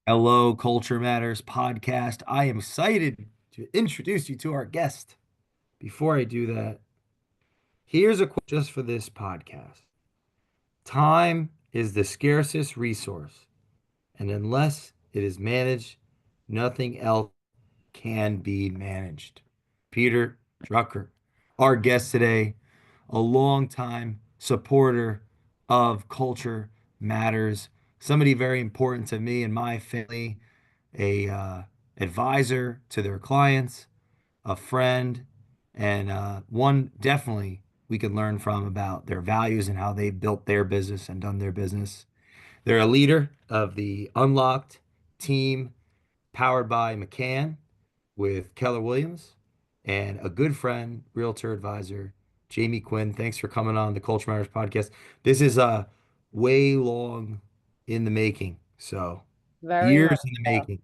Hello, Culture Matters podcast. I am excited to introduce you to our guest. Before I do that, here's a quote just for this podcast. Time is the scarcest resource, and unless it is managed, nothing else can be managed. Peter Drucker, our guest today, a longtime supporter of Culture Matters, somebody very important to me and my family, a advisor to their clients, a friend, and one definitely we can learn from about their values and how they built their business and done their business. They're a leader of the Unlocked team powered by McCann with Keller Williams and a good friend, realtor advisor, Jamie Quinn. Thanks for coming on the Culture Matters podcast. This is way long in the making. So Very much years in the so. making.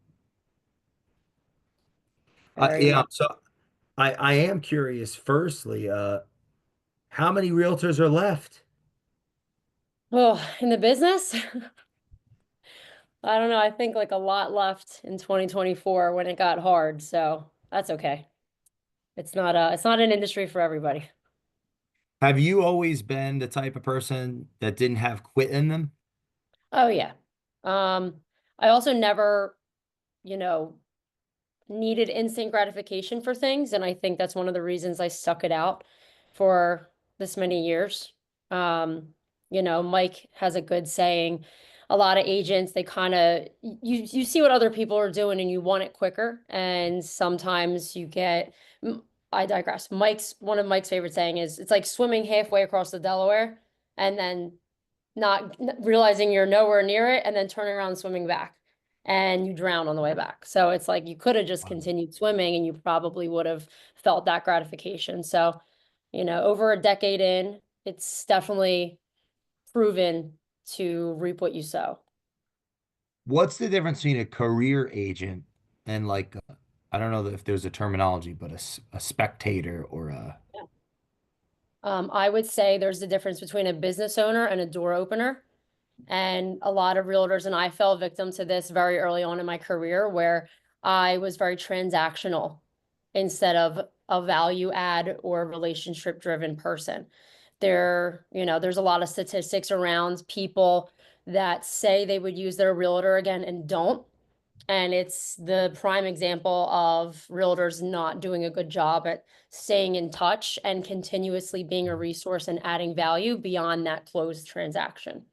Very Yeah, much. so I am curious, firstly, how many realtors are left? Oh, in the business, I don't know. I think like a lot left in 2024 when it got hard. So that's okay. It's not an industry for everybody. Have you always been the type of person that didn't have quit in them? Oh yeah. I also never, you know, needed instant gratification for things, and I think that's one of the reasons I stuck it out for this many years. Mike has a good saying. A lot of agents, they kind of you see what other people are doing and you want it quicker, and sometimes you get I digress. Mike's one of Mike's favorite saying is it's like swimming halfway across the Delaware and then not realizing you're nowhere near it and then turning around and swimming back and you drown on the way back. So it's like you could have just Wow. continued swimming and you probably would have felt that gratification. So, over a decade in, it's definitely proven to reap what you sow. What's the difference between a career agent and I don't know if there's a terminology, but a spectator or a I would say there's a difference between a business owner and a door opener. And a lot of realtors, and I fell victim to this very early on in my career where I was very transactional instead of a value add or relationship driven person. There's a lot of statistics around people that say they would use their realtor again and don't. And it's the prime example of realtors not doing a good job at staying in touch and continuously being a resource and adding value beyond that closed transaction.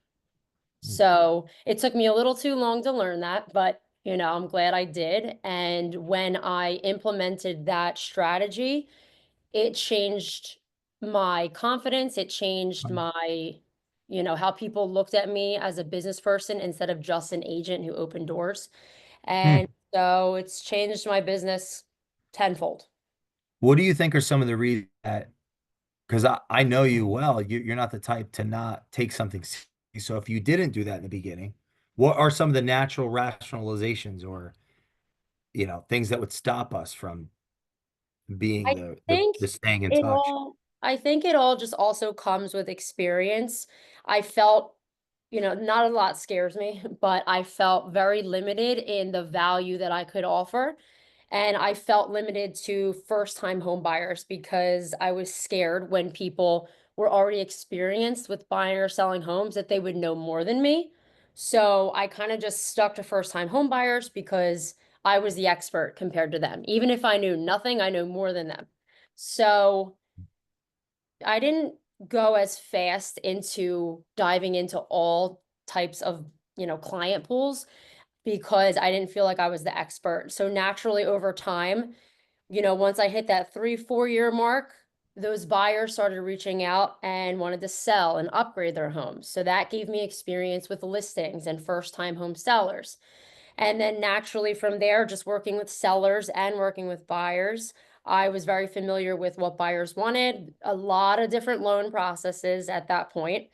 So it took me a little too long to learn that, but I'm glad I did. And when I implemented that strategy, it changed my confidence. It changed how people looked at me as a business person instead of just an agent who opened doors. And Hmm. so it's changed my business tenfold. What do you think are some of the reasons that, because I know you well, you're not the type to not take something seriously. So if you didn't do that in the beginning, what are some of the natural rationalizations or, things that would stop us from being I the think the staying in it touch? all I think it all just also comes with experience. I felt, not a lot scares me, but I felt very limited in the value that I could offer. And I felt limited to first-time home buyers because I was scared when people were already experienced with buying or selling homes that they would know more than me. So I kind of just stuck to first-time home buyers because I was the expert compared to them. Even if I knew nothing, I know more than them. So I didn't go as fast into diving into all types of, client pools because I didn't feel like I was the expert. So naturally over time, once I hit that 3, 4 year mark, those buyers started reaching out and wanted to sell and upgrade their homes. So that gave me experience with listings and first time home sellers. And then naturally from there, just working with sellers and working with buyers, I was very familiar with what buyers wanted, a lot of different loan processes at that point.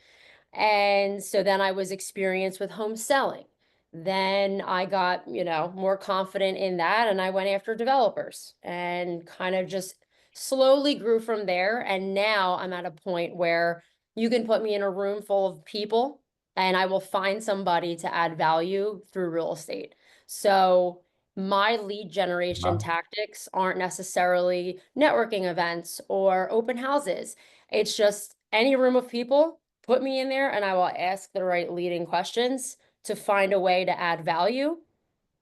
And so then I was experienced with home selling. Then I got, more confident in that and I went after developers and kind of just slowly grew from there. And now I'm at a point where you can put me in a room full of people. and I will find somebody to add value through real estate. So my lead generation Wow. tactics aren't necessarily networking events or open houses. It's just any room of people, put me in there and I will ask the right leading questions to find a way to add value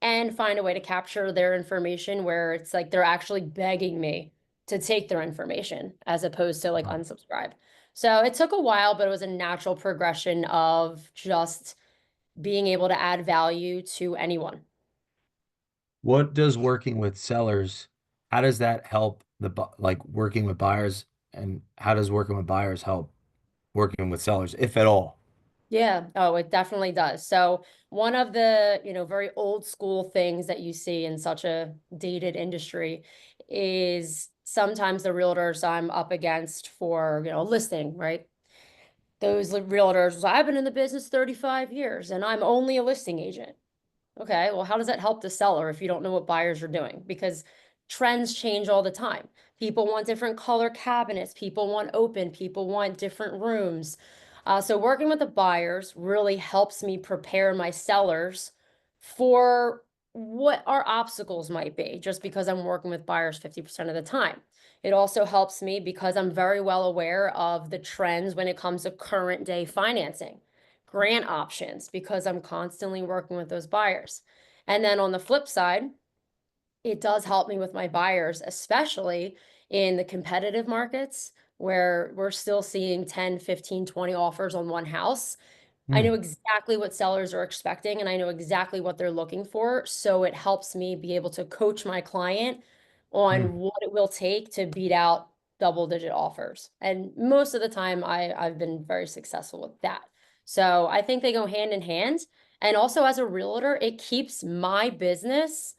and find a way to capture their information where it's like they're actually begging me to take their information as opposed to like unsubscribe. So it took a while, but it was a natural progression of just being able to add value to anyone. What does working with sellers, how does that help like working with buyers, and how does working with buyers help working with sellers, if at all? Yeah, oh, it definitely does. So one of the, very old school things that you see in such a dated industry is sometimes the realtors I'm up against for, a listing, right? Those realtors, I've been in the business 35 years and I'm only a listing agent. Okay, well, how does that help the seller if you don't know what buyers are doing? Because trends change all the time. People want different color cabinets, people want open, people want different rooms. So working with the buyers really helps me prepare my sellers for what our obstacles might be, just because I'm working with buyers 50% of the time. It also helps me because I'm very well aware of the trends when it comes to current day financing, grant options, because I'm constantly working with those buyers. And then on the flip side, it does help me with my buyers, especially in the competitive markets where we're still seeing 10, 15, 20 offers on one house. I know Hmm. exactly what sellers are expecting and I know exactly what they're looking for. So it helps me be able to coach my client Hmm. on what it will take to beat out double digit offers. And most of the time I've been very successful with that. So I think they go hand in hand. And also as a realtor, it keeps my business,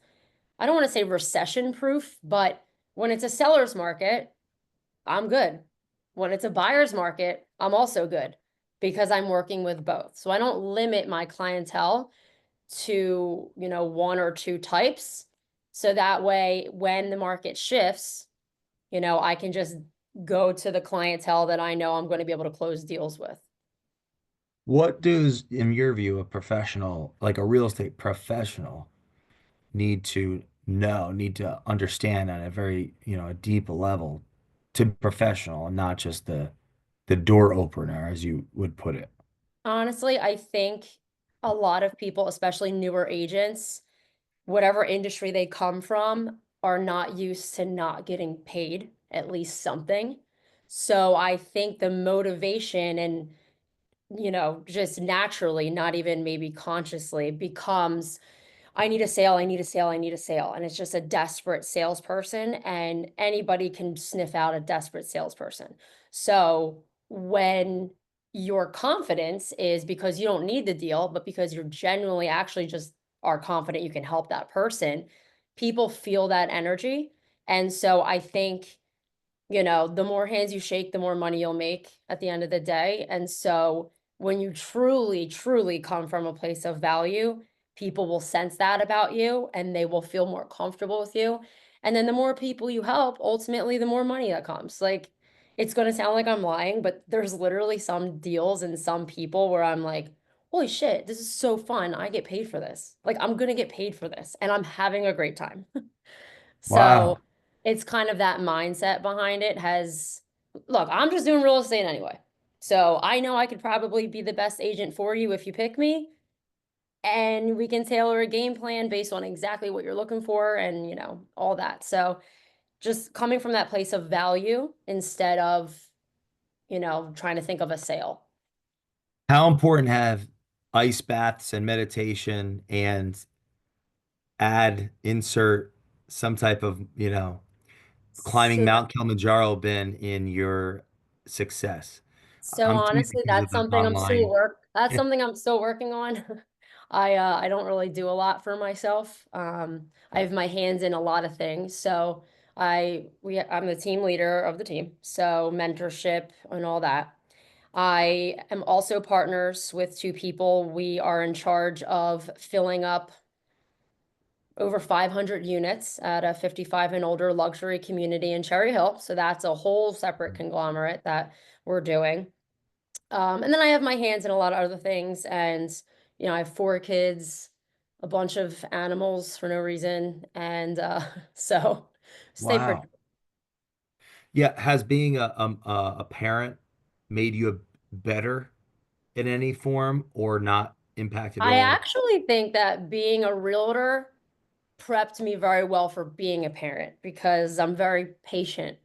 I don't want to say recession proof, but when it's a seller's market, I'm good. When it's a buyer's market, I'm also good because I'm working with both. So I don't limit my clientele to, one or two types. So that way, when the market shifts, I can just go to the clientele that I know I'm going to be able to close deals with. What does, in your view, a professional, like a real estate professional, need to know, need to understand at a very, a deep level to be professional and not just the door opener, as you would put it? Honestly, I think a lot of people, especially newer agents, whatever industry they come from, are not used to not getting paid at least something. So I think the motivation and, just naturally, not even maybe consciously, becomes I need a sale, I need a sale, I need a sale. And it's just a desperate salesperson, and anybody can sniff out a desperate salesperson. So when your confidence is because you don't need the deal, but because you're genuinely actually just are confident you can help that person, people feel that energy. And so I think, the more hands you shake, the more money you'll make at the end of the day. And so when you truly, truly come from a place of value, people will sense that about you and they will feel more comfortable with you. And then the more people you help, ultimately, the more money that comes. Like, it's going to sound like I'm lying, but there's literally some deals and some people where I'm like, holy shit, this is so fun. I get paid for this. Like, I'm going to get paid for this and I'm having a great time. So Wow. it's kind of that mindset behind it has, look, I'm just doing real estate anyway. So I know I could probably be the best agent for you if you pick me, and we can tailor a game plan based on exactly what you're looking for and, all that. So just coming from that place of value instead of, trying to think of a sale. How important have ice baths and meditation and insert some type of, climbing So Mount Kilimanjaro been in your success? So I'm too honestly, because of the online. that's something I'm still working on. I don't really do a lot for myself. I have my hands in a lot of things. So I'm the team leader of the team, so mentorship and all that. I am also partners with two people. We are in charge of filling up over 500 units at a 55 and older luxury community in Cherry Hill. So that's a whole separate conglomerate that we're doing. And then I have my hands in a lot of other things. And, I have four kids, a bunch of animals for no reason. And so stay pretty. Wow. Yeah, has being a parent made you better in any form or not impacted at I all? actually think that being a realtor prepped me very well for being a parent because I'm very patient.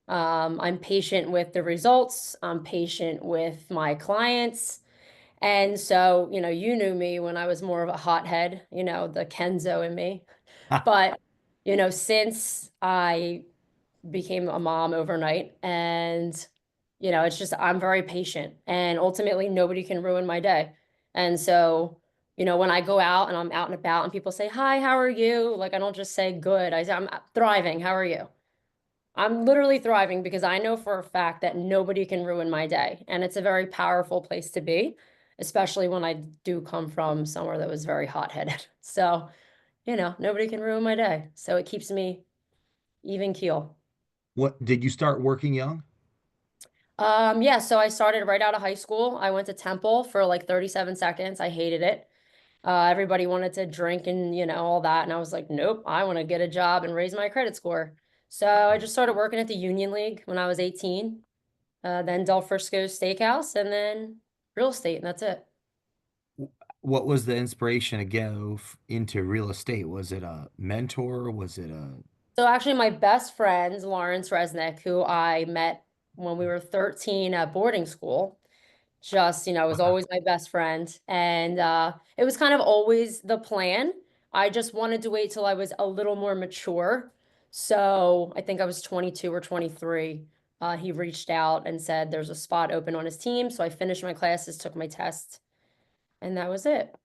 I'm patient with the results. I'm patient with my clients. And so, you knew me when I was more of a hothead, the Kenzo in me. But, since I became a mom overnight and, it's just, I'm very patient and ultimately nobody can ruin my day. And so, when I go out and I'm out and about and people say, "Hi, how are you?" Like, I don't just say good. I say, "I'm thriving. How are you?" I'm literally thriving because I know for a fact that nobody can ruin my day. And it's a very powerful place to be, especially when I do come from somewhere that was very hot-headed. So, nobody can ruin my day. So it keeps me even keel. What did you start working young? Yeah, so I started right out of high school. I went to Temple for like 37 seconds. I hated it. Everybody wanted to drink and, all that. And I was like, nope, I want to get a job and raise my credit score. So I just started working at the Union League when I was 18. Then Del Frisco's Steakhouse, and then real estate, and that's it. What was the inspiration to go into real estate? Was it a mentor? Was it a So actually, my best friend, Lawrence Resnick, who I met when we were 13 at boarding school, just, was wow. always my best friend. And it was kind of always the plan. I just wanted to wait till I was a little more mature. So I think I was 22 or 23. He reached out and said there's a spot open on his team. So I finished my classes, took my test, and that was it.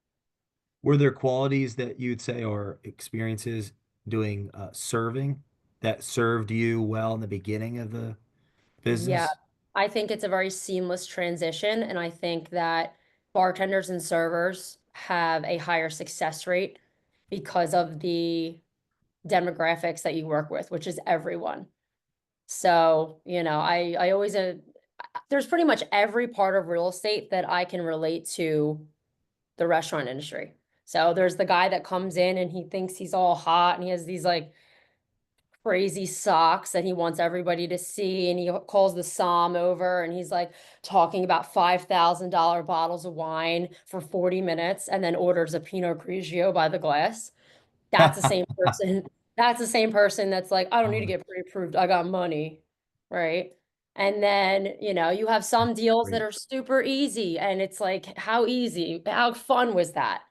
Were there qualities that you'd say or experiences doing serving that served you well in the beginning of the Yeah, business? I think it's a very seamless transition, and I think that bartenders and servers have a higher success rate because of the demographics that you work with, which is everyone. So, I always there's pretty much every part of real estate that I can relate to the restaurant industry. So there's the guy that comes in and he thinks he's all hot and he has these like crazy socks that he wants everybody to see. And he calls the Somm over and he's like talking about $5,000 bottles of wine for 40 minutes and then orders a Pinot Grigio by the glass. That's the same person. That's the same person that's like, I don't need to Oh, get pre-approved. I got money. Right. And then, you have some that's deals that great. are super easy. And it's like, how easy? How fun was that?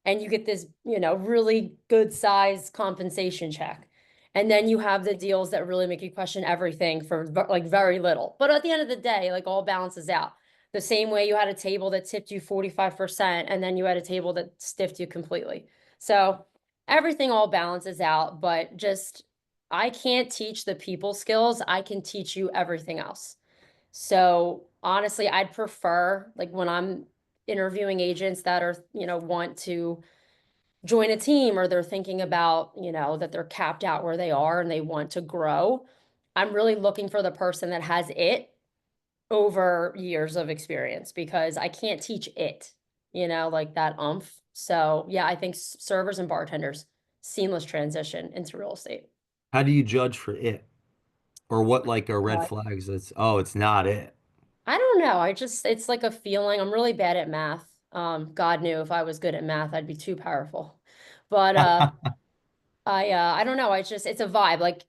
And you get this, really good size compensation check. And then you have the deals that really make you question everything for like very little. But at the end of the day, like all balances out. The same way you had a table that tipped you 45% and then you had a table that stiffed you completely. So everything all balances out, but just I can't teach the people skills. I can teach you everything else. So honestly, I'd prefer like when I'm interviewing agents that are, want to join a team or they're thinking about, that they're capped out where they are and they want to grow. I'm really looking for the person that has it over years of experience because I can't teach it, like that umph. So yeah, I think servers and bartenders, seamless transition into real estate. How do you judge for it? Or what like are red flags that's oh, it's not it. I don't know. It's like a feeling. I'm really bad at math. God knew if I was good at math, I'd be too powerful. But I don't know. It's a vibe. Like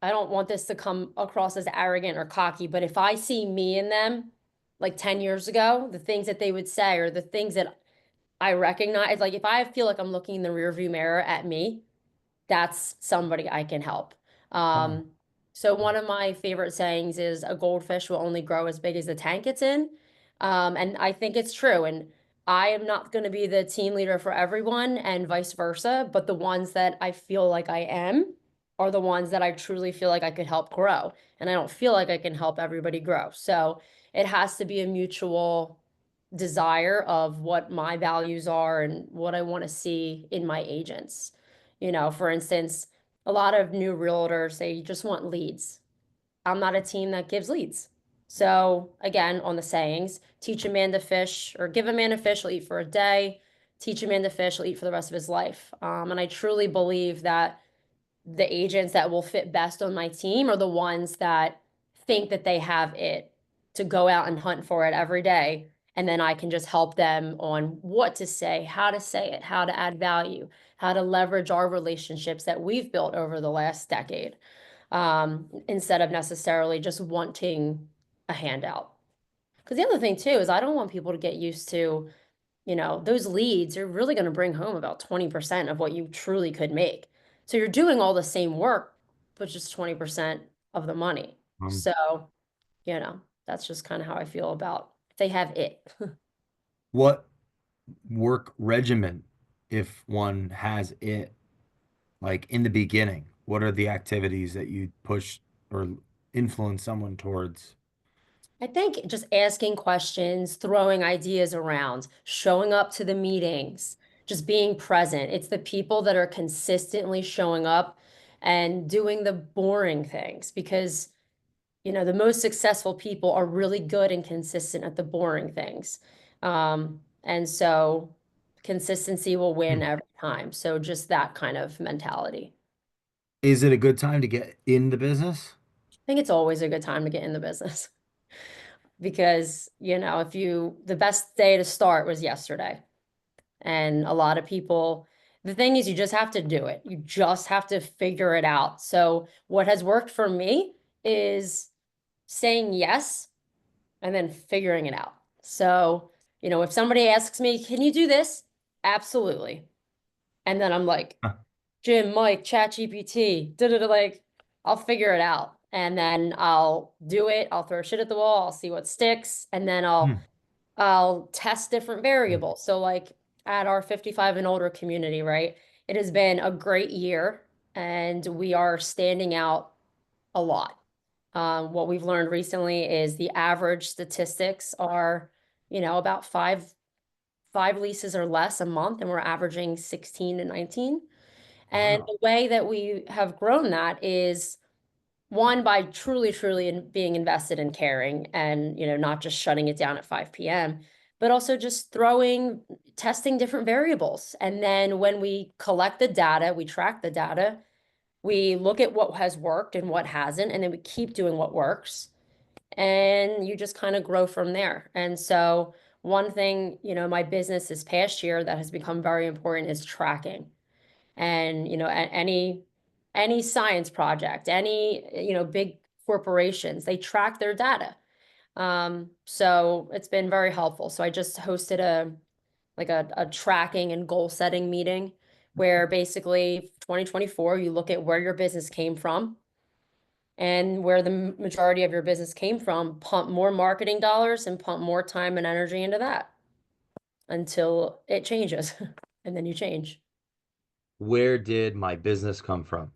I don't want this to come across as arrogant or cocky, but if I see me in them like 10 years ago, the things that they would say or the things that I recognize, like if I feel like I'm looking in the rearview mirror at me, that's somebody I can help. Wow. Um, so one of my favorite sayings is a goldfish will only grow as big as the tank it's in. And I think it's true. And I am not going to be the team leader for everyone and vice versa, but the ones that I feel like I am are the ones that I truly feel like I could help grow. And I don't feel like I can help everybody grow. So it has to be a mutual desire of what my values are and what I want to see in my agents. For instance, a lot of new realtors, they just want leads. I'm not a team that gives leads. So again, on the sayings, teach a man to fish or give a man a fish, he'll eat for a day. Teach a man to fish, he'll eat for the rest of his life. And I truly believe that the agents that will fit best on my team are the ones that think that they have it to go out and hunt for it every day. And then I can just help them on what to say it, how to add value, how to leverage our relationships that we've built over the last decade, instead of necessarily just wanting a handout. Because the other thing too is I don't want people to get used to, those leads are really going to bring home about 20% of what you truly could make. So you're doing all the same work, but just 20% of the money. Um, So, that's just kind of how I feel about if they have it. what work regimen, if one has it, like in the beginning, what are the activities that you push or influence someone towards? I think just asking questions, throwing ideas around, showing up to the meetings, just being present. It's the people that are consistently showing up and doing the boring things because the most successful people are really good and consistent at the boring things. And so consistency will win Hmm. every time. So just that kind of mentality. Is it a good time to get in the business? I think it's always a good time to get in the business because, the best day to start was yesterday. And a lot of people, the thing is, you just have to do it. You just have to figure it out. So what has worked for me is saying yes and then figuring it out. So, if somebody asks me, can you do this? Absolutely. And then I'm like, Huh. Jim, Mike, Chat GPT, da da da, like, I'll figure it out. And then I'll do it. I'll throw shit at the wall. I'll see what sticks. And then I'll Hmm. I'll test different variables. So like at our 55 and older community, right? It has been a great year and we are standing out a lot. What we've learned recently is the average statistics are, about five leases or less a month, and we're averaging 16 to 19. And Wow. the way that we have grown that is one by truly being invested in caring and, not just shutting it down at 5 p.m., but also just testing different variables. And then when we collect the data, we track the data, we look at what has worked and what hasn't, and then we keep doing what works. And you just kind of grow from there. And so, one thing, my business this past year that has become very important is tracking. And, any science project, any, big corporations, they track their data. So it's been very helpful. So I just hosted a tracking and goal setting meeting where basically 2024, you look at where your business came from and where the majority of your business came from, pump more marketing dollars and pump more time and energy into that until it changes. And then you change. Where did my business come from?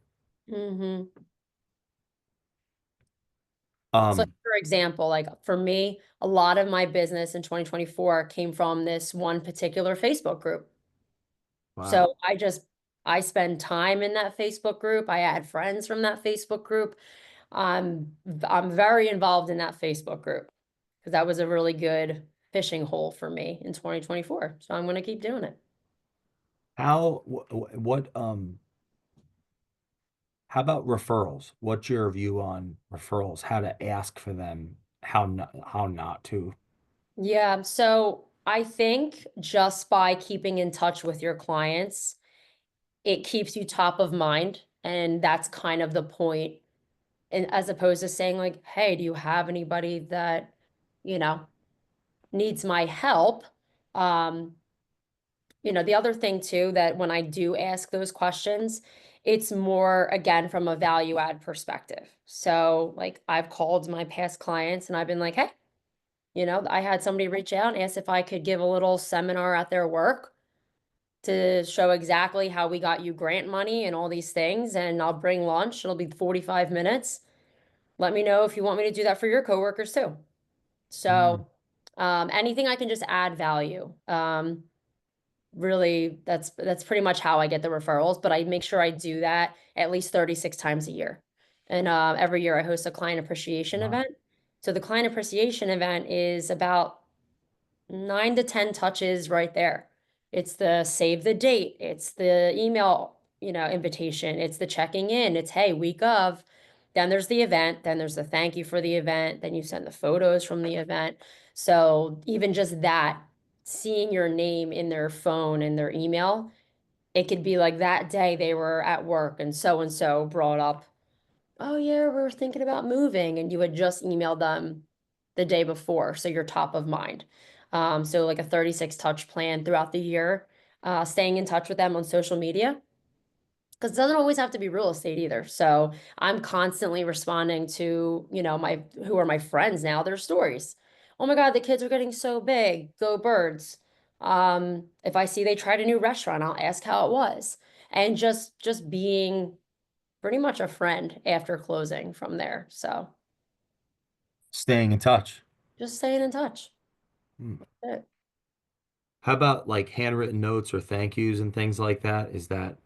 Hmm. So Um, for example, like for me, a lot of my business in 2024 came from this one particular Facebook group. wow. So I spend time in that Facebook group. I add friends from that Facebook group. I'm very involved in that Facebook group because that was a really good fishing hole for me in 2024. So I'm going to keep doing it. How about referrals? What's your view on referrals? How to ask for them? How not to? Yeah, so I think just by keeping in touch with your clients, it keeps you top of mind. And that's kind of the point. And as opposed to saying like, hey, do you have anybody that, you know, needs my help? Um, the other thing too, that when I do ask those questions, it's more again from a value add perspective. So like I've called my past clients and I've been like, hey, I had somebody reach out and ask if I could give a little seminar at their work to show exactly how we got you grant money and all these things. And I'll bring lunch. It'll be 45 minutes. Let me know if you want me to do that for your coworkers too. Mm. So, anything I can just add value. Really, that's pretty much how I get the referrals, but I make sure I do that at least 36 times a year. And every year I host a client appreciation Wow. event. So the client appreciation event is about 9 to 10 touches right there. It's the save the date, it's the email, invitation, it's the checking in, it's hey, week of. Then there's the event, then there's the thank you for the event, then you send the photos from the event. So even just that, seeing your name in their phone and their email, it could be like that day they were at work and so brought up, oh yeah, we're thinking about moving, and you had just emailed them the day before, so you're top of mind. So like a 36 touch plan throughout the year, staying in touch with them on social media, because it doesn't always have to be real estate either. So I'm constantly responding to, my who are my friends now, their stories. Oh my God, the kids are getting so big. Go birds. If I see they tried a new restaurant, I'll ask how it was. And just being pretty much a friend after closing from there. So Staying in touch. just staying in touch. Hmm. That's it. How about like handwritten notes or thank yous and things like that? Is that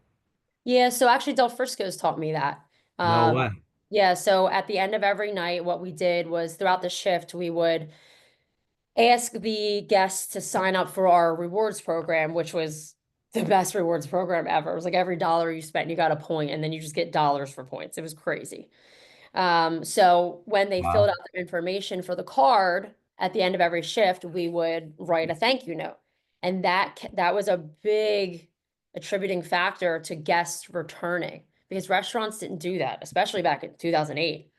Yeah, so actually Del Frisco's taught me that. no Um, way? yeah, so at the end of every night, what we did was throughout the shift, we would ask the guests to sign up for our rewards program, which was the best rewards program ever. It was like every dollar you spent, you got a point, and then you just get dollars for points. It was crazy. So when they filled Wow. out their information for the card at the end of every shift, we would write a thank you note. And that was a big attributing factor to guests returning because restaurants didn't do that, especially back in 2008.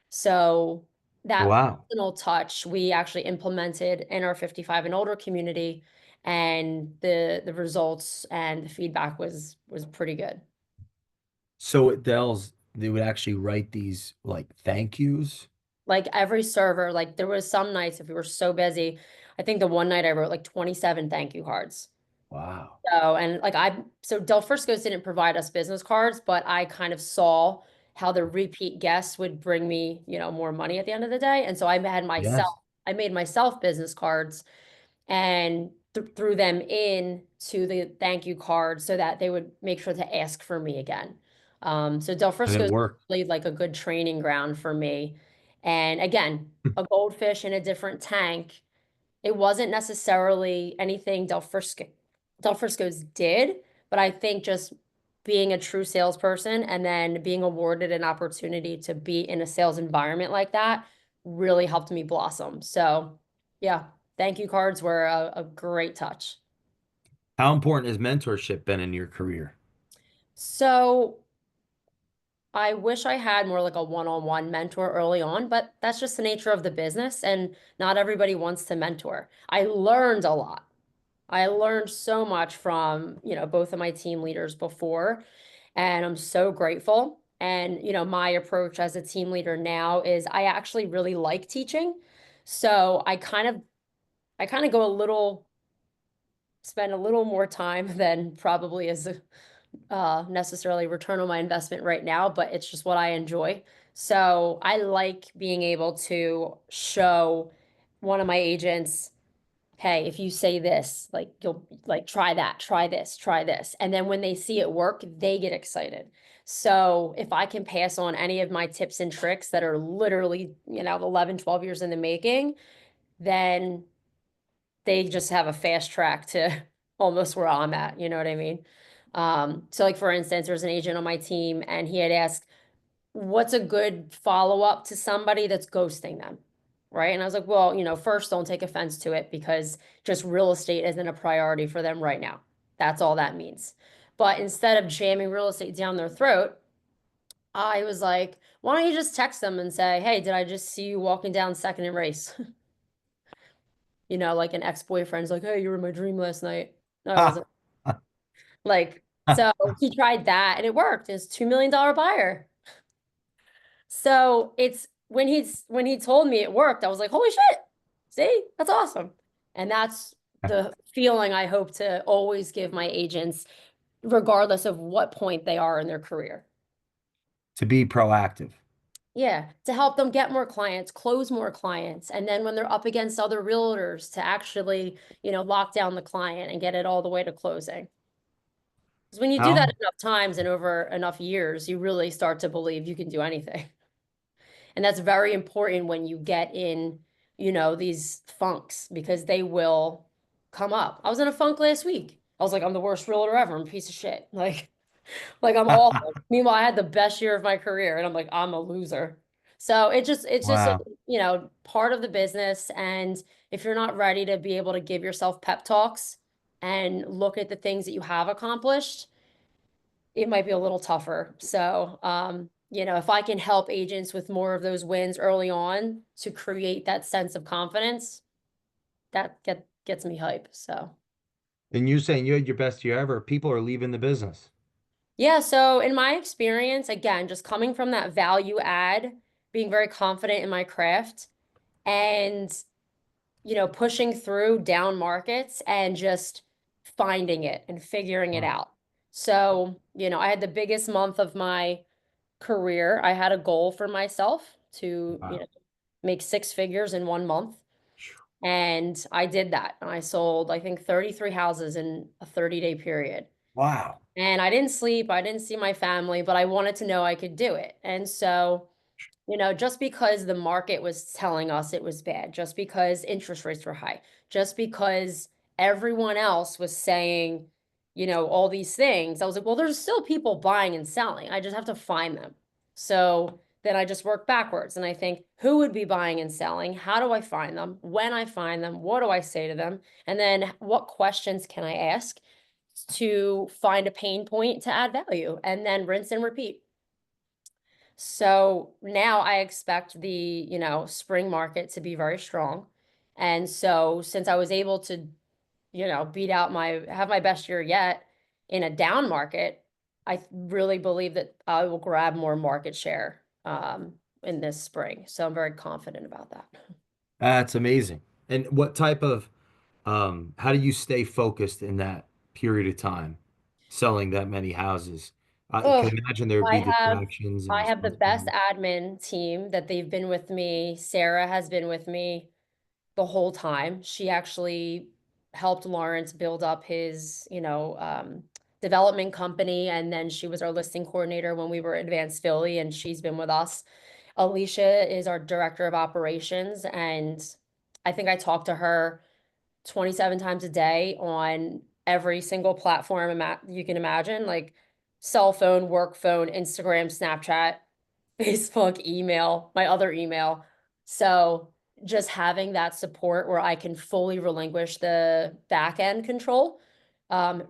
So that Wow. personal touch we actually implemented in our 55 and older community, and the results and the feedback was pretty good. So at Dell's, they would actually write these like thank yous. Like every server, like there was some nights if we were so busy, I think the one night I wrote like 27 thank you cards. Wow. So, and like so Del Frisco's didn't provide us business cards, but I kind of saw how the repeat guests would bring me, more money at the end of the day. And so Yes. I made myself business cards and threw them in to the thank you card so that they would make sure to ask for me again. So Del And it Frisco's worked. really like a good training ground for me. And again, a goldfish in a different tank. It wasn't necessarily anything Del Frisco's did, but I think just being a true salesperson and then being awarded an opportunity to be in a sales environment like that really helped me blossom. So, yeah, thank you cards were a great touch. How important has mentorship been in your career? So, I wish I had more like a one-on-one mentor early on, but that's just the nature of the business, and not everybody wants to mentor. I learned a lot. I learned so much from, both of my team leaders before, and I'm so grateful. And, my approach as a team leader now is I actually really like teaching. So I kind of go spend a little more time than probably is necessarily return on my investment right now, but it's just what I enjoy. So I like being able to show one of my agents, hey, if you say this, like you'll like try that, try this, try this. And then when they see it work, they get excited. So if I can pass on any of my tips and tricks that are literally, 11, 12 years in the making, then they just have a fast track to almost where I'm at. You know what I mean? So like for instance, there's an agent on my team and he had asked, what's a good follow-up to somebody that's ghosting them? Right. And I was like, well, first don't take offense to it because just real estate isn't a priority for them right now. That's all that means. But instead of jamming real estate down their throat, I was like, why don't you just text them and say, hey, did I just see you walking down second and race? Like an ex-boyfriend's like, hey, you were in my dream last night. No, I wasn't. Like, so he tried that and it worked. It's $2 million buyer. So it's when he told me it worked, I was like, holy shit, see, that's awesome. And that's the feeling I hope to always give my agents, regardless of what point they are in their career. To be proactive. Yeah, to help them get more clients, close more clients, and then when they're up against other realtors to actually, lock down the client and get it all the way to closing. Because when you do that How enough times and over enough years, you really start to believe you can do anything. And that's very important when you get in, these funks because they will come up. I was in a funk last week. I was like, I'm the worst realtor ever. I'm a piece of shit. Like I'm awful. Meanwhile, I had the best year of my career and I'm like, I'm a loser. So it's just Wow. part of the business. And if you're not ready to be able to give yourself pep talks and look at the things that you have accomplished, it might be a little tougher. So, if I can help agents with more of those wins early on to create that sense of confidence, that gets me hype. So, And you're saying you had your best year ever. People are leaving the business. yeah. So, in my experience, again, just coming from that value add, being very confident in my craft and, pushing through down markets and just finding it and figuring it Wow. out. So, I had the biggest month of my career. I had a goal for myself to, Wow. make six figures in 1 month. And I did that. And I sold, I think, 33 houses in a 30-day period. Wow. And I didn't sleep, I didn't see my family, but I wanted to know I could do it. And so, just because the market was telling us it was bad, just because interest rates were high, just because everyone else was saying, all these things, I was like, well, there's still people buying and selling. I just have to find them. So then I just work backwards and I think, who would be buying and selling? How do I find them? When I find them, what do I say to them? And then what questions can I ask to find a pain point to add value? And then rinse and repeat. So now I expect the, spring market to be very strong. And so since I was able to, have my best year yet in a down market, I really believe that I will grab more market share in this spring. So I'm very confident about that. That's amazing. And what type of how do you stay focused in that period of time, selling that many houses? I Oh, can imagine there would I be have distractions and I have the best responsibilities. admin team that they've been with me. Sarah has been with me the whole time. She actually helped Lawrence build up his, development company. And then she was our listing coordinator when we were Advanced Philly, and she's been with us. Alicia is our director of operations. And I think I talked to her 27 times a day on every single platform you can imagine, like cell phone, work phone, Instagram, Snapchat, Facebook, email, my other email. So just having that support where I can fully relinquish the back end control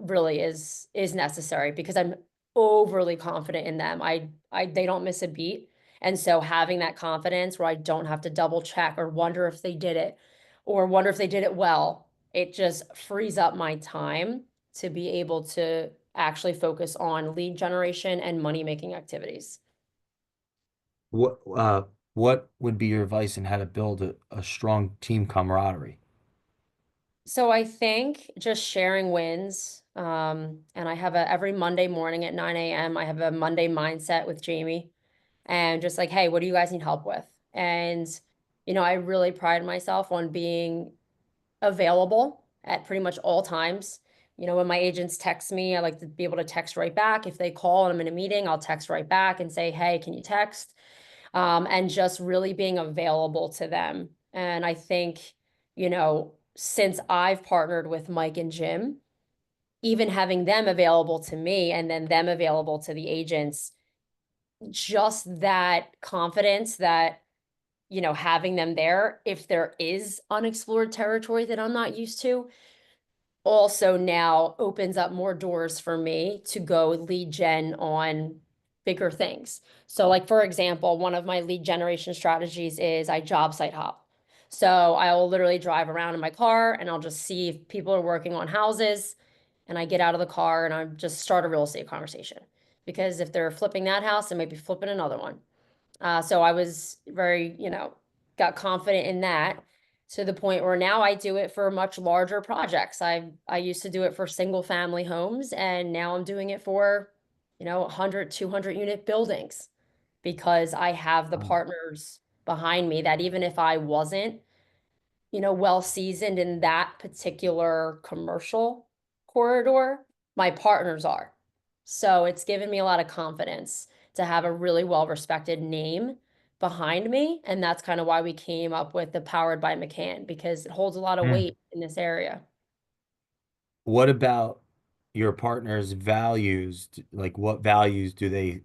really is necessary because I'm overly confident in them. They don't miss a beat. And so having that confidence where I don't have to double check or wonder if they did it or wonder if they did it well, it just frees up my time to be able to actually focus on lead generation and money making activities. What would be your advice on how to build a strong team camaraderie? So I think just sharing wins. And I have every Monday morning at 9 a.m. I have a Monday mindset with Jamie and just like, hey, what do you guys need help with? And, I really pride myself on being available at pretty much all times. When my agents text me, I like to be able to text right back. If they call and I'm in a meeting, I'll text right back and say, hey, can you text? And just really being available to them. And I think, since I've partnered with Mike and Jim, even having them available to me and then them available to the agents, just that confidence that, having them there, if there is unexplored territory that I'm not used to, also now opens up more doors for me to go lead gen on bigger things. So like for example, one of my lead generation strategies is I job site hop. So I will literally drive around in my car and I'll just see if people are working on houses and I get out of the car and I just start a real estate conversation. Because if they're flipping that house, they might be flipping another one. So I was very, got confident in that to the point where now I do it for much larger projects. I used to do it for single family homes and now I'm doing it for, 100, 200 unit buildings because I have the Wow. partners behind me that even if I wasn't, well seasoned in that particular commercial corridor, my partners are. So it's given me a lot of confidence to have a really well respected name behind me. And that's kind of why we came up with the Powered by McCann, because it holds a lot of Mm. weight in this area. What about your partner's values? Like, what values do they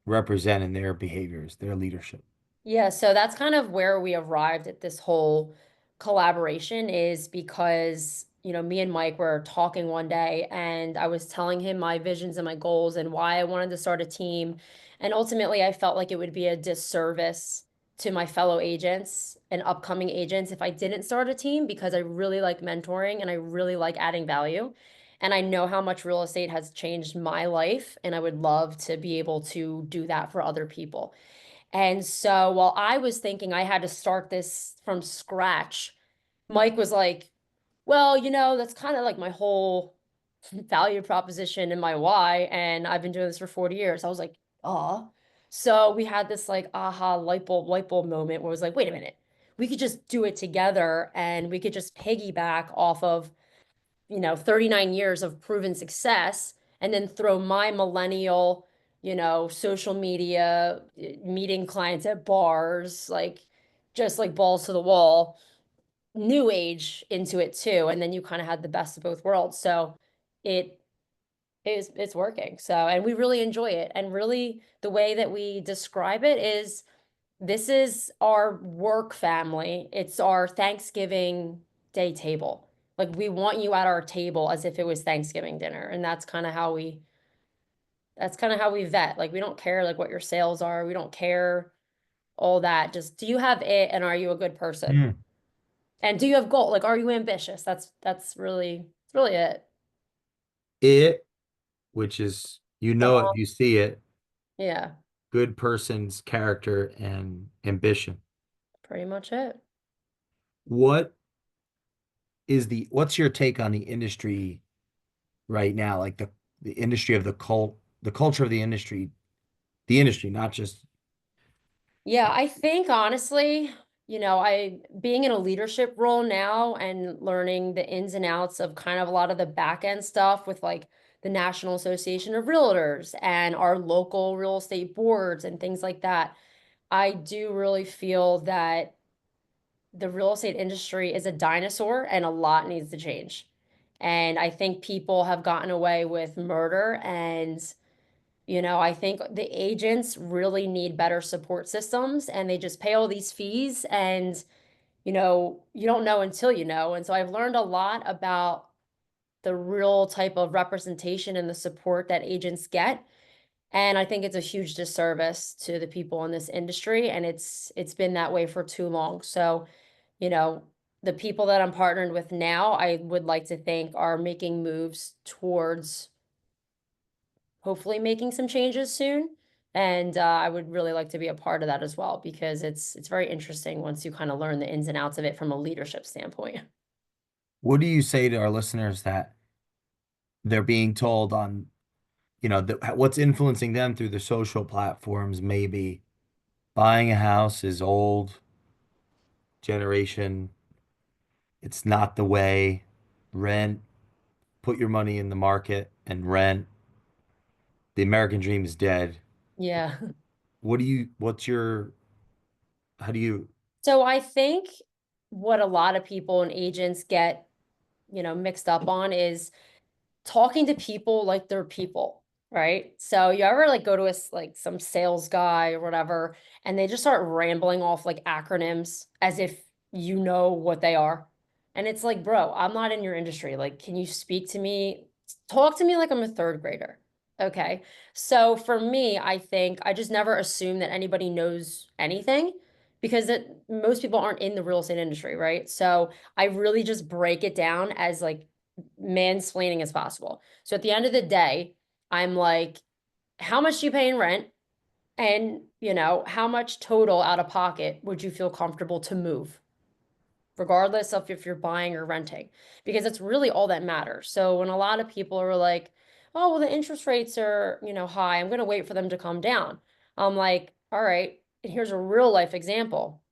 represent in their behaviors, their leadership? Yeah, so that's kind of where we arrived at this whole collaboration is because, me and Mike were talking one day and I was telling him my visions and my goals and why I wanted to start a team. And ultimately, I felt like it would be a disservice to my fellow agents and upcoming agents if I didn't start a team because I really like mentoring and I really like adding value. And I know how much real estate has changed my life, and I would love to be able to do that for other people. And so while I was thinking I had to start this from scratch, Mike was like, well, that's kind of like my whole value proposition and my why. And I've been doing this for 40 years. I was like, oh. So we had this like aha light bulb moment where it was like, wait a minute, we could just do it together and we could just piggyback off of 39 years of proven success and then throw my millennial, social media, meeting clients at bars, like just like balls to the wall, new age into it too. And then you kind of had the best of both worlds. So it it's working. So, and we really enjoy it. And really the way that we describe it is this is our work family. It's our Thanksgiving Day table. Like we want you at our table as if it was Thanksgiving dinner. And that's kind of how we vet. Like we don't care like what your sales are. We don't care all that. Just do you have it and are you a good person? Mm. And do you have goal? Like are you ambitious? That's really it. It, which is, it, Uh-huh. you see it, Yeah, good person's character and ambition. pretty much it. What what's your take on the industry right now? Like the industry of the culture of the industry, not just. Yeah, I think honestly, I being in a leadership role now and learning the ins and outs of kind of a lot of the back end stuff with like the National Association of Realtors and our local real estate boards and things like that. I do really feel that the real estate industry is a dinosaur and a lot needs to change. And I think people have gotten away with murder and I think the agents really need better support systems and they just pay all these fees and, you don't know until you know. And so I've learned a lot about the real type of representation and the support that agents get. And I think it's a huge disservice to the people in this industry. And it's been that way for too long. So, you know, the people that I'm partnered with now, I would like to think are making moves towards hopefully making some changes soon. And I would really like to be a part of that as well because it's very interesting once you kind of learn the ins and outs of it from a leadership standpoint. What do you say to our listeners that they're being told on, what's influencing them through the social platforms? Maybe buying a house is old generation. It's not the way. Rent, put your money in the market and rent. The American dream is dead. Yeah. What's your, how do you, So I think what a lot of people and agents get, mixed up on is talking to people like they're people, right? So you ever like go to like some sales guy or whatever, and they just start rambling off like acronyms as if you know what they are. And it's like, bro, I'm not in your industry. Like, can you speak to me? Talk to me like I'm a third grader. Okay. So for me, I think I just never assume that anybody knows anything because most people aren't in the real estate industry, right? So I really just break it down as like mansplaining as possible. So at the end of the day, I'm like, how much do you pay in rent? And, how much total out of pocket would you feel comfortable to move, regardless of if you're buying or renting? Because it's really all that matters. So when a lot of people are like, oh, well, the interest rates are, high, I'm going to wait for them to come down. I'm like, all right, and here's a real life example.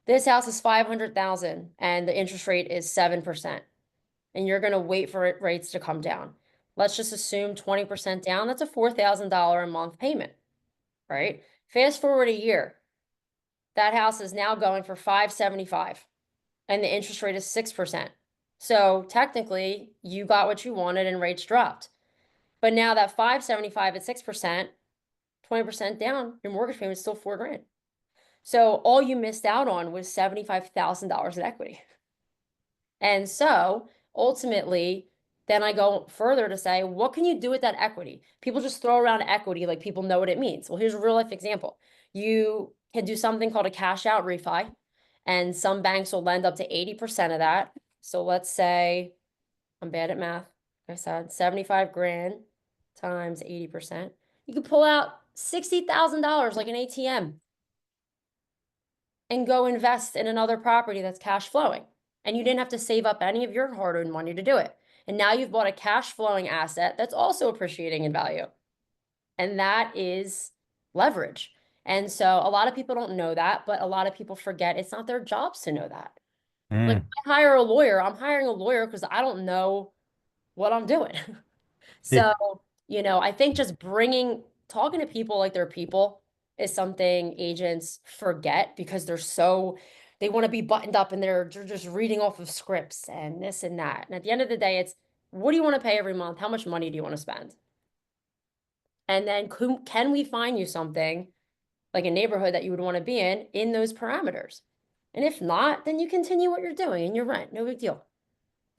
This house is 500,000 and the interest rate is 7%. And you're going to wait for rates to come down. Let's just assume 20% down. That's a $4,000 a month payment, right? Fast forward a year. That house is now going for 575 and the interest rate is 6%. So technically, you got what you wanted and rates dropped. But now that 575 at 6%, 20% down, your mortgage payment is still 4 grand. So all you missed out on was $75,000 in equity. And so ultimately, then I go further to say, what can you do with that equity? People just throw around equity like people know what it means. Well, here's a real life example. You can do something called a cash out refi, and some banks will lend up to 80% of that. So let's say I'm bad at math. Like I said 75 grand times 80%. You could pull out $60,000 like an ATM and go invest in another property that's cash flowing. And you didn't have to save up any of your hard-earned money to do it. And now you've bought a cash flowing asset that's also appreciating in value. And that is leverage. And so a lot of people don't know that, but a lot of people forget it's not their jobs to know that. Like Mm. I hire a lawyer, I'm hiring a lawyer because I don't know what I'm doing. Yeah. So, I think just talking to people like they're people is something agents forget because they want to be buttoned up and they're just reading off of scripts and this and that. And at the end of the day, it's what do you want to pay every month? How much money do you want to spend? And then can we find you something like a neighborhood that you would want to be in those parameters? And if not, then you continue what you're doing and you rent, no big deal.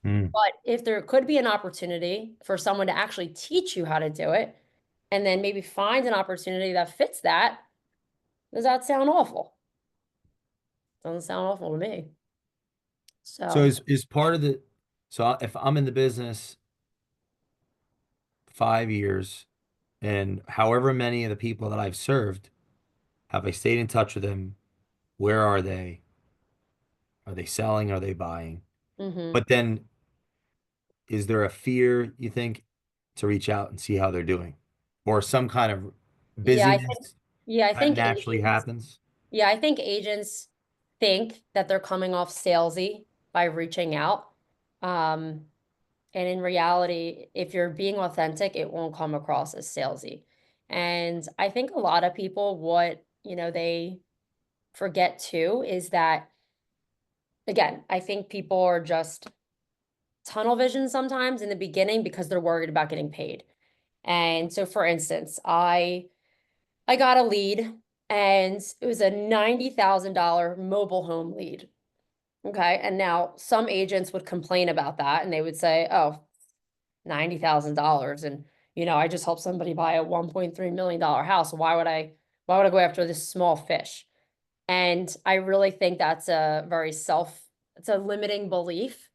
Mm. But if there could be an opportunity for someone to actually teach you how to do it, and then maybe find an opportunity that fits that, does that sound awful? Doesn't sound awful to me. So So, is part of the so if I'm in the business 5 years and however many of the people that I've served, have I stayed in touch with them? Where are they? Are they selling? Are they buying? mhm. But then is there a fear, you think, to reach out and see how they're doing? Or some kind of Yeah, I think, busyness yeah, I that think naturally agents, happens? yeah, I think agents think that they're coming off salesy by reaching out. Um, and in reality, if you're being authentic, it won't come across as salesy. And I think a lot of people, they forget too, is that, again, I think people are just tunnel vision sometimes in the beginning because they're worried about getting paid. And so for instance, I got a lead and it was a $90,000 mobile home lead. Okay. And now some agents would complain about that and they would say, oh, $90,000. And, I just helped somebody buy a $1.3 million house. Why would I go after this small fish? And I really think that's it's a limiting belief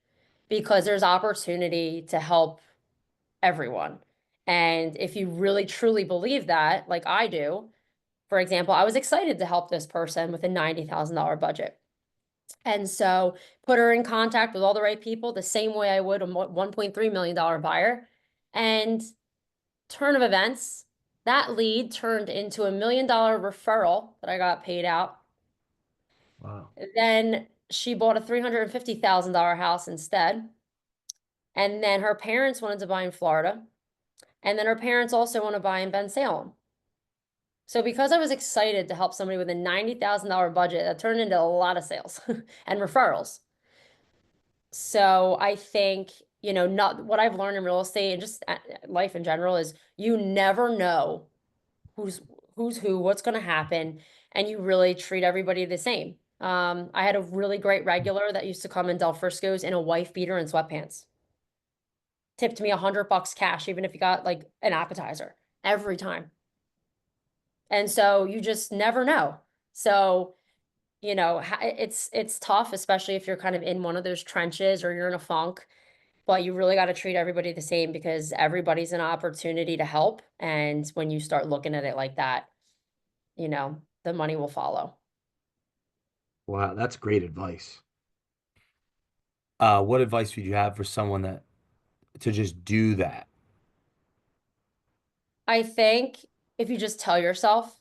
because there's opportunity to help everyone. And if you really truly believe that, like I do, for example, I was excited to help this person with a $90,000 budget. And so put her in contact with all the right people the same way I would a $1.3 million buyer. And turn of events, that lead turned into $1 million referral that I got paid out. Wow. Then she bought a $350,000 house instead. And then her parents wanted to buy in Florida. And then her parents also want to buy in Bensalem. So because I was excited to help somebody with a $90,000 budget, that turned into a lot of sales and referrals. So I think, not what I've learned in real estate and just life in general is you never know who's who's who, what's going to happen, and you really treat everybody the same. I had a really great regular that used to come in Del Frisco's in a wife beater and sweatpants. Tipped me $100 cash, even if you got like an appetizer every time. And so you just never know. So, it's tough, especially if you're kind of in one of those trenches or you're in a funk, but you really got to treat everybody the same because everybody's an opportunity to help. And when you start looking at it like that, the money will follow. Wow, that's great advice. What advice would you have for someone that to just do that? I think if you just tell yourself,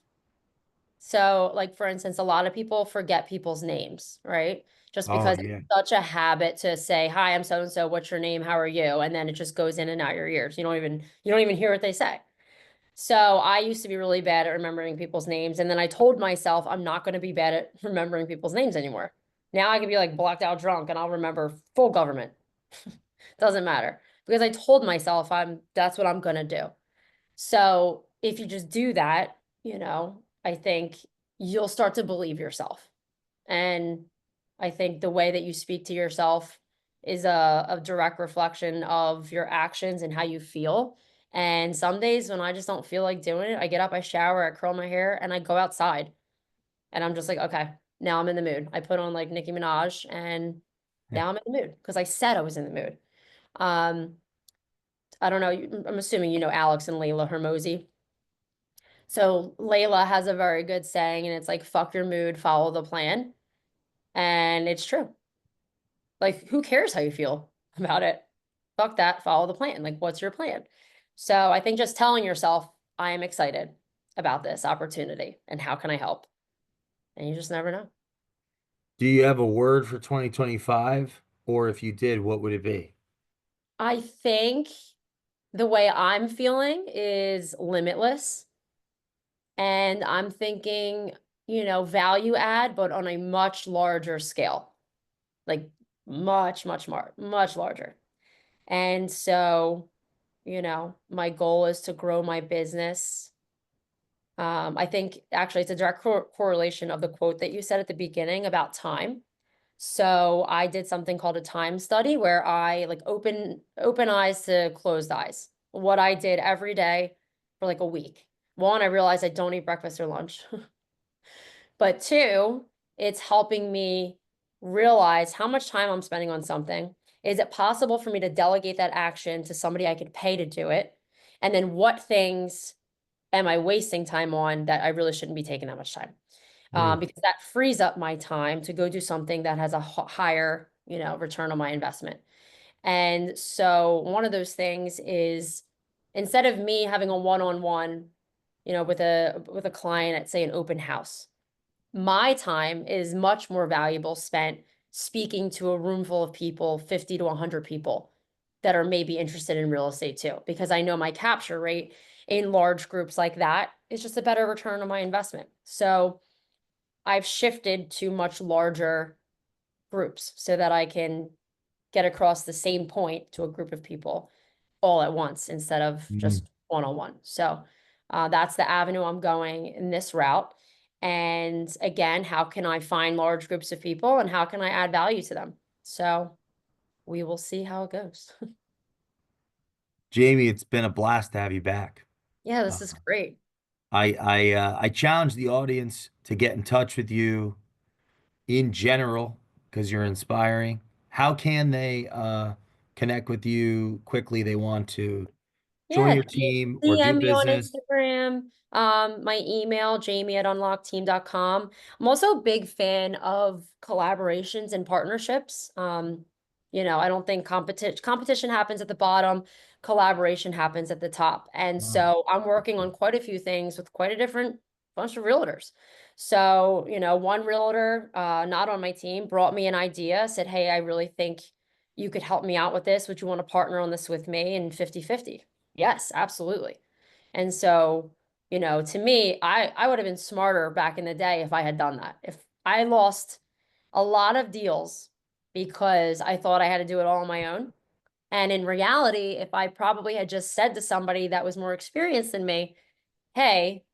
so like for instance, a lot of people forget people's names, right? Just Oh because yeah. it's such a habit to say, "Hi, I'm so and so, what's your name? How are you?" And then it just goes in and out your ears. You don't even hear what they say. So I used to be really bad at remembering people's names. And then I told myself I'm not going to be bad at remembering people's names anymore. Now I can be like blacked out drunk and I'll remember full government. Doesn't matter because I told myself that's what I'm going to do. So if you just do that, I think you'll start to believe yourself. And I think the way that you speak to yourself is a direct reflection of your actions and how you feel. And some days when I just don't feel like doing it, I get up, I shower, I curl my hair, and I go outside. And I'm just like, okay, now I'm in the mood. I put on like Nicki Minaj, and Yeah. now I'm in the mood because I said I was in the mood. Um, I don't know. I'm assuming you know Alex and Layla Hermosi. So Layla has a very good saying, and it's like, fuck your mood, follow the plan. And it's true. Like, who cares how you feel about it? Fuck that, follow the plan. Like, what's your plan? So I think just telling yourself, I am excited about this opportunity and how can I help? And you just never know. Do you have a word for 2025? Or if you did, what would it be? I think the way I'm feeling is limitless. And I'm thinking, value add, but on a much larger scale, like much larger. And so, my goal is to grow my business. I think actually it's a direct correlation of the quote that you said at the beginning about time. So I did something called a time study where I like open eyes to closed eyes. What I did every day for like a week. One, I realized I don't eat breakfast or lunch. But two, it's helping me realize how much time I'm spending on something. Is it possible for me to delegate that action to somebody I could pay to do it? And then what things am I wasting time on that I really shouldn't be taking that much time? Mm. Because that frees up my time to go do something that has a higher, return on my investment. And so one of those things is instead of me having a one-on-one, with a client at say an open house, my time is much more valuable spent speaking to a room full of people, 50 to 100 people that are maybe interested in real estate too, because I know my capture rate in large groups like that is just a better return on my investment. So I've shifted to much larger groups so that I can get across the same point to a group of people all at once instead of Mm. just one on one. So that's the avenue I'm going in this route. And again, how can I find large groups of people and how can I add value to them? So we will see how it goes. Jamie, it's been a blast to have you back. Yeah, Uh, this is great. I challenge the audience to get in touch with you in general because you're inspiring. How can they connect with you quickly? They want to join Yeah, your team or do DM me on business. Instagram. My email, jamie@unlockteam.com. I'm also a big fan of collaborations and partnerships. I don't think competition happens at the bottom, collaboration happens at the top. And Wow. so I'm working on quite a few things with quite a different bunch of realtors. So, one realtor, not on my team, brought me an idea, said, hey, I really think you could help me out with this. Would you want to partner on this with me? And 50-50. Yes, absolutely. And so, to me, I would have been smarter back in the day if I had done that. If I lost a lot of deals because I thought I had to do it all on my own. And in reality, if I probably had just said to somebody that was more experienced than me, hey,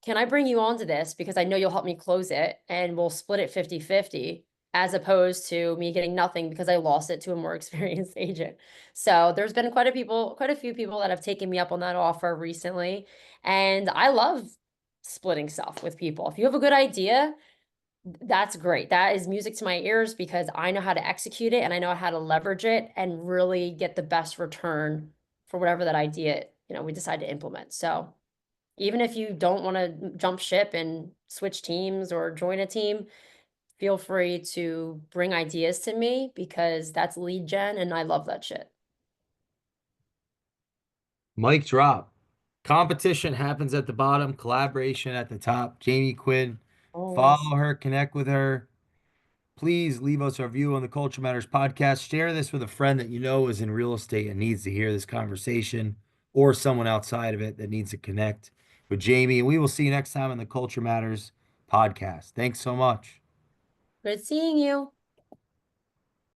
can I bring you onto this because I know you'll help me close it and we'll split it 50-50, as opposed to me getting nothing because I lost it to a more experienced agent. So there's been quite a few people that have taken me up on that offer recently. And I love splitting stuff with people. If you have a good idea, that's great. That is music to my ears because I know how to execute it and I know how to leverage it and really get the best return for whatever that idea, we decide to implement. So even if you don't want to jump ship and switch teams or join a team, feel free to bring ideas to me because that's lead gen and I love that shit. Mic drop. Competition happens at the bottom, collaboration at the top. Jamie Quinn, Always. follow her, connect with her. Please leave us a review on the Culture Matters podcast. Share this with a friend that you know is in real estate and needs to hear this conversation. or someone outside of it that needs to connect with Jamie. And we will see you next time on the Culture Matters podcast. Thanks so much. Good seeing you.